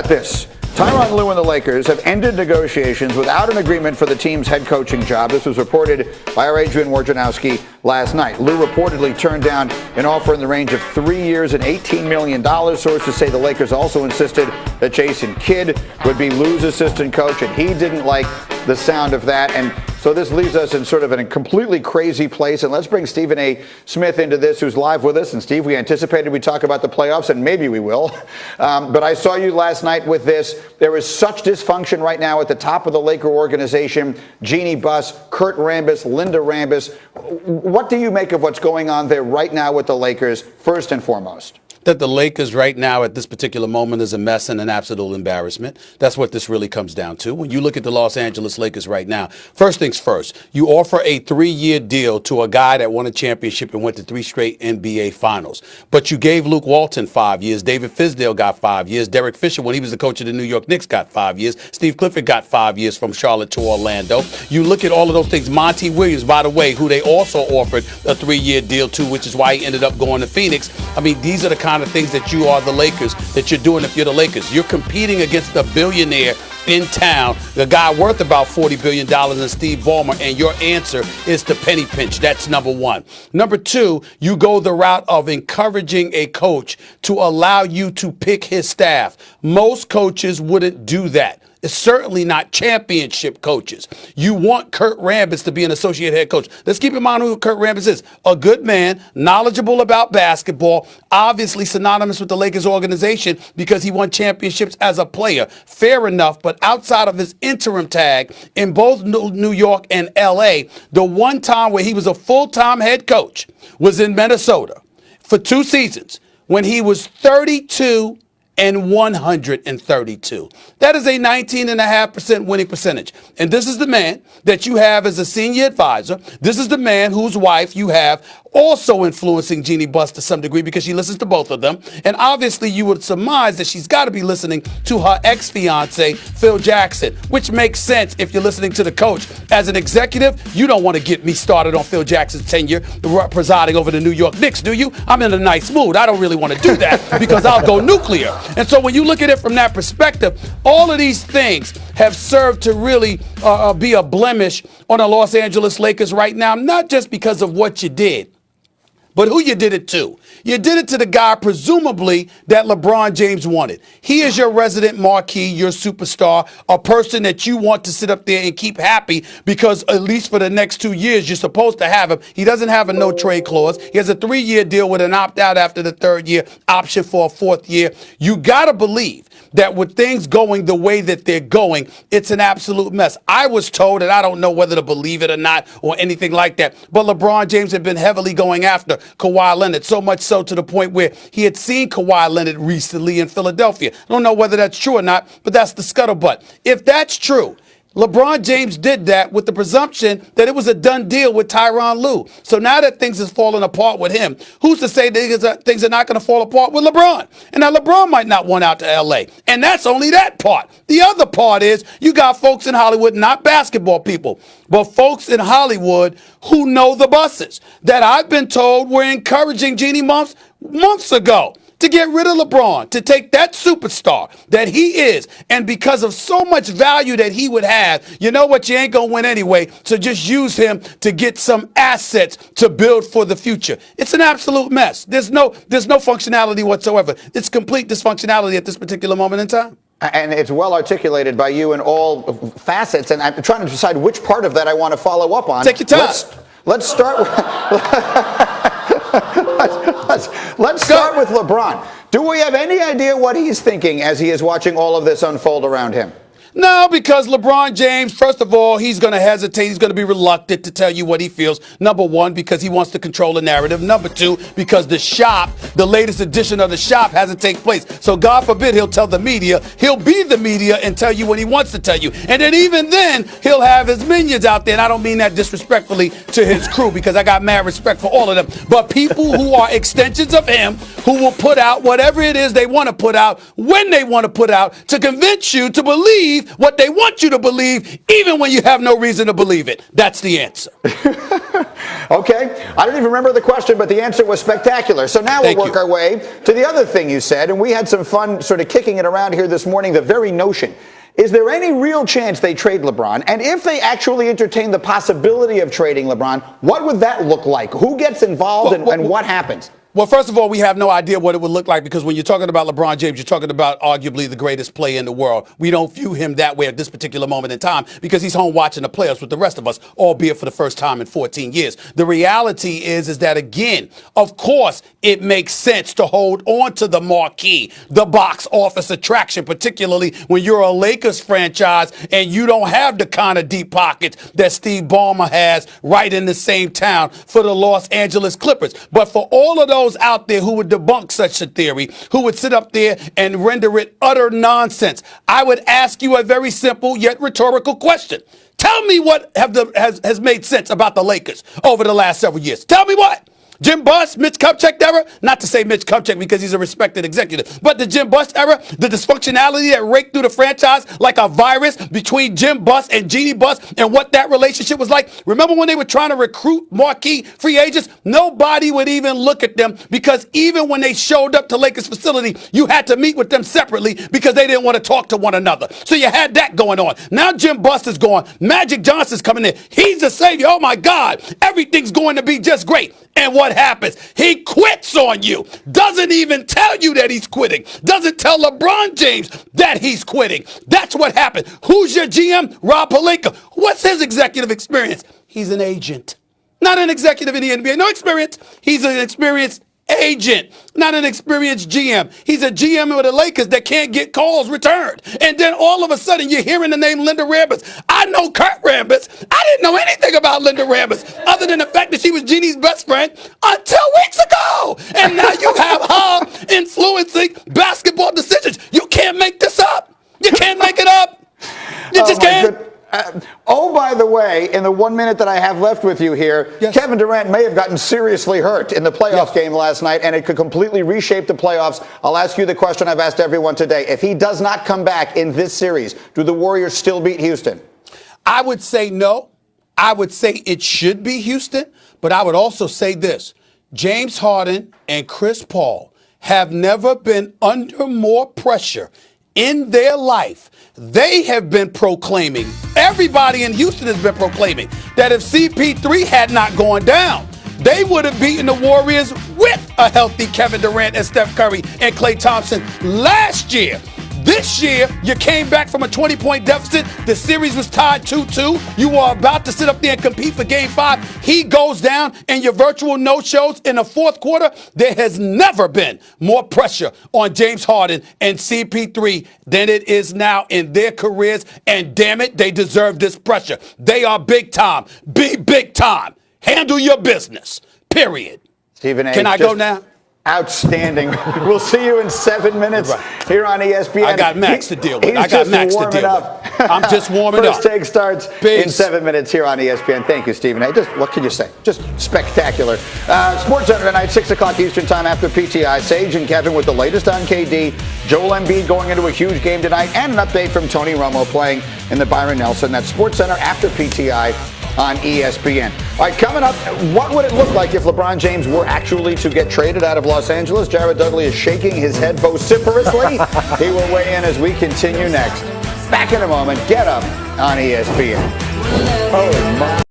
This. Tyronn Lue and the Lakers have ended negotiations without an agreement for the team's head coaching job. This was reported by our Adrian Wojnarowski last night. Lue reportedly turned down an offer in the range of 3 years and $18 million. Sources say the Lakers also insisted that Jason Kidd would be Lue's assistant coach, and he didn't like the sound of that. And so this leaves us in sort of a completely crazy place. And let's bring Stephen A. Smith into this, who's live with us. And Steve, we anticipated we'd talk about the playoffs, and maybe we will. But I saw you last night with this. There is such dysfunction right now at the top of the Laker organization. Jeannie Buss, Kurt Rambis, Linda Rambis. What do you make of what's going on there right now with the Lakers, first and foremost? That the Lakers right now at this particular moment is a mess and an absolute embarrassment. That's what this really comes down to. When you look at the Los Angeles Lakers right now, first things first, you offer a 3-year deal to a guy that won a championship and went to 3 straight NBA finals. But you gave Luke Walton 5 years. David Fizdale got 5 years. Derek Fisher, when he was the coach of the New York Knicks, got 5 years. Steve Clifford got 5 years from Charlotte to Orlando. You look at all of those things. Monty Williams, by the way, who they also offered a 3-year deal to, which is why he ended up going to Phoenix. I mean, these are the kind of things that you are the Lakers, that you're doing if you're the Lakers. You're competing against a billionaire in town, the guy worth about $40 billion in Steve Ballmer, and your answer is to penny pinch. That's number one. Number two, you go the route of encouraging a coach to allow you to pick his staff. Most coaches wouldn't do that. It's certainly not championship coaches. You want Kurt Rambis to be an associate head coach. Let's keep in mind who Kurt Rambis is. A good man, knowledgeable about basketball, obviously synonymous with the Lakers organization because he won championships as a player. Fair enough, but outside of his interim tag in both New York and L.A., the one time where he was a full-time head coach was in Minnesota for 2 seasons when he was 32 and 132. That is a 19.5% winning percentage. And this is the man that you have as a senior advisor. This is the man whose wife you have also influencing Jeannie Buss to some degree because she listens to both of them. And obviously you would surmise that she's got to be listening to her ex-fiance, Phil Jackson, which makes sense if you're listening to the coach. As an executive, you don't want to get me started on Phil Jackson's tenure presiding over the New York Knicks, do you? I'm in a nice mood. I don't really want to do that because I'll go nuclear. And so when you look at it from that perspective, all of these things have served to really be a blemish on the Los Angeles Lakers right now, not just because of what you did, but who you did it to. You did it to the guy, presumably, that LeBron James wanted. He is your resident marquee, your superstar, a person that you want to sit up there and keep happy because at least for the next 2 years, you're supposed to have him. He doesn't have a no-trade clause. He has a 3-year deal with an opt-out after the 3rd year, option for a 4th year. You got to believe that with things going the way that they're going, it's an absolute mess. I was told, and I don't know whether to believe it or not or anything like that, but LeBron James had been heavily going after Kawhi Leonard, so much so to the point where he had seen Kawhi Leonard recently in Philadelphia. I don't know whether that's true or not, but that's the scuttlebutt. If that's true, LeBron James did that with the presumption that it was a done deal with Tyronn Lue. So now that things is falling apart with him, who's to say that things are not going to fall apart with LeBron? And now LeBron might not want out to L.A. And that's only that part. The other part is you got folks in Hollywood, not basketball people, but folks in Hollywood who know the Busses that I've been told were encouraging Jeannie months ago to get rid of LeBron, to take that superstar that he is, and because of so much value that he would have, you know what, you ain't gonna win anyway, so just use him to get some assets to build for the future. It's an absolute mess. There's no functionality whatsoever. It's complete dysfunctionality at this particular moment in time. And it's well articulated by you in all facets, and I'm trying to decide which part of that I want to follow up on. Take your time. Let's start with... Let's start with LeBron. Do we have any idea what he's thinking as he is watching all of this unfold around him? No, because LeBron James, first of all, he's going to hesitate. He's going to be reluctant to tell you what he feels. Number one, because he wants to control the narrative. Number two, because the shop, the latest edition of the shop hasn't taken place. So God forbid he'll tell the media. He'll be the media and tell you what he wants to tell you. And then even then, he'll have his minions out there. And I don't mean that disrespectfully to his crew because I got mad respect for all of them. But people who are extensions of him who will put out whatever it is they want to put out when they want to put out to convince you to believe what they want you to believe, even when you have no reason to believe it. That's the answer. Okay, I don't even remember the question, but the answer was spectacular. So now we'll work our way to the other thing you said, and we had some fun sort of kicking it around here this morning, the very notion. Is there any real chance they trade LeBron? And if they actually entertain the possibility of trading LeBron, what would that look like? Who gets involved and what happens? Well, first of all, we have no idea what it would look like because when you're talking about LeBron James, you're talking about arguably the greatest player in the world. We don't view him that way at this particular moment in time because he's home watching the playoffs with the rest of us, albeit for the first time in 14 years. The reality is that, again, of course, it makes sense to hold on to the marquee, the box office attraction, particularly when you're a Lakers franchise and you don't have the kind of deep pockets that Steve Ballmer has right in the same town for the Los Angeles Clippers. But for all of those out there who would debunk such a theory, who would sit up there and render it utter nonsense, I would ask you a very simple yet rhetorical question. Tell me what has made sense about the Lakers over the last several years. Tell me what. Jim Buss, Mitch Kupchak era, not to say Mitch Kupchak because he's a respected executive, but the Jim Buss era, the dysfunctionality that raked through the franchise like a virus between Jim Buss and Jeannie Buss and what that relationship was like. Remember when they were trying to recruit marquee free agents? Nobody would even look at them because even when they showed up to Lakers facility, you had to meet with them separately because they didn't want to talk to one another. So you had that going on. Now Jim Buss is gone. Magic Johnson's coming in. He's the savior. Oh my God. Everything's going to be just great. And what happens? He quits on you. Doesn't even tell you that he's quitting. Doesn't tell LeBron James that he's quitting. That's what happened. Who's your GM? Rob Pelinka. What's his executive experience? He's an agent. Not an executive in the NBA. No experience. He's an experienced agent, not an experienced GM. He's a GM with the Lakers that can't get calls returned. And then all of a sudden you're hearing the name Linda Rambis. I know Kurt Rambis. I didn't know anything about Linda Rambis other than the fact that she was Jeannie's best friend until weeks ago. And now you have her influencing basketball decisions. You can't make this up. You can't make it up. You just can't. By the way, in the 1 minute that I have left with you here, yes. Kevin Durant may have gotten seriously hurt in the playoff game last night, and it could completely reshape the playoffs. I'll ask you the question I've asked everyone today. If he does not come back in this series, do the Warriors still beat Houston? I would say no. I would say it should be Houston, but I would also say this. James Harden and Chris Paul have never been under more pressure in their life. They have been proclaiming, everybody in Houston has been proclaiming, that if CP3 had not gone down, they would have beaten the Warriors with a healthy Kevin Durant and Steph Curry and Klay Thompson last year. This year, you came back from a 20-point deficit. The series was tied 2-2. You were about to sit up there and compete for Game 5. He goes down, and your virtual no-shows in the fourth quarter. There has never been more pressure on James Harden and CP3 than it is now in their careers. And damn it, they deserve this pressure. They are big time. Be big time. Handle your business. Period. Stephen A. Can I go now? Outstanding. We'll see you in 7 minutes here on ESPN. I got Max to deal with. I'm just warming up. First Take starts in 7 minutes here on ESPN. Thank you, Stephen A. Just what can you say? Just spectacular. Sports Center tonight, 6 o'clock Eastern time after PTI. Sage and Kevin with the latest on KD. Joel Embiid going into a huge game tonight, and an update from Tony Romo playing in the Byron Nelson. That's Sports Center after PTI on ESPN. All right, coming up, what would it look like if LeBron James were actually to get traded out of Los Angeles? Jared Dudley is shaking his head vociferously. He will weigh in as we continue next. Back in a moment. Get Up on ESPN. Holy moly.